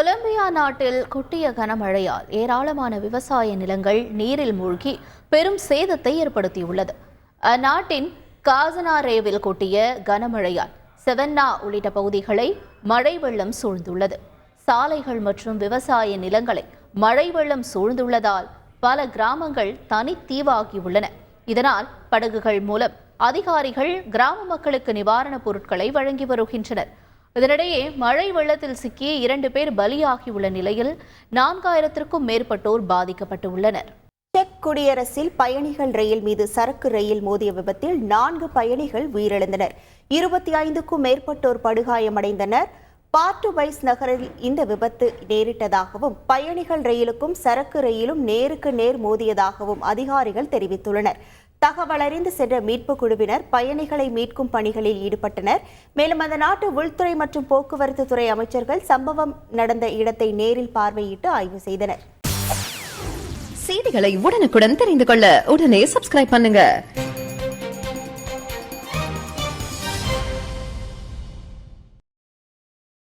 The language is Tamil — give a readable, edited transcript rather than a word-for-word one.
கொலம்பியா நாட்டில் கொட்டிய கனமழையால் ஏராளமான விவசாய நிலங்கள் நீரில் மூழ்கி பெரும் சேதத்தை ஏற்படுத்தியுள்ளது. அந்நாட்டின் காசனாரேவில் கொட்டிய கனமழையால் செவன்னா உள்ளிட்ட பகுதிகளை மழை வெள்ளம் சூழ்ந்துள்ளது. சாலைகள் மற்றும் விவசாய நிலங்களை மழை வெள்ளம் சூழ்ந்துள்ளதால் பல கிராமங்கள் தனித்தீவாகியுள்ளன. இதனால் படகுகள் மூலம் அதிகாரிகள் கிராம மக்களுக்கு நிவாரணப் பொருட்களை வழங்கி வருகின்றனர். இதனிடையே மழை வெள்ளத்தில் சிக்கி 2 பேர் பலியாகியுள்ள நிலையில் 4000க்கும் மேற்பட்டோர் பாதிக்கப்பட்டுள்ளனர். செக் குடியரசில் பயணிகள் ரயில் மீது சரக்கு ரயில் மோதிய விபத்தில் 4 பயணிகள் உயிரிழந்தனர். 25க்கும் மேற்பட்டோர் படுகாயமடைந்தனர். பார்ட்டுபைஸ் நகரில் இந்த விபத்து நேரிட்டதாகவும் பயணிகள் ரயிலுக்கும் சரக்கு ரயிலும் நேருக்கு நேர் மோதியதாகவும் அதிகாரிகள் தெரிவித்துள்ளனர். தகவலறிந்து சென்ற மீட்புக் குழுவினர் பயணிகளை மீட்கும் பணிகளில் ஈடுபட்டனர். மேலும் அந்த நாட்டு உள்துறை மற்றும் போக்குவரத்து துறை அமைச்சர்கள் சம்பவம் நடந்த இடத்தை நேரில் பார்வையிட்டு ஆய்வு செய்தனர். செய்திகளை உடனுக்குடன் தெரிந்து கொள்ள உடனே சப்ஸ்கிரைப் பண்ணுங்க.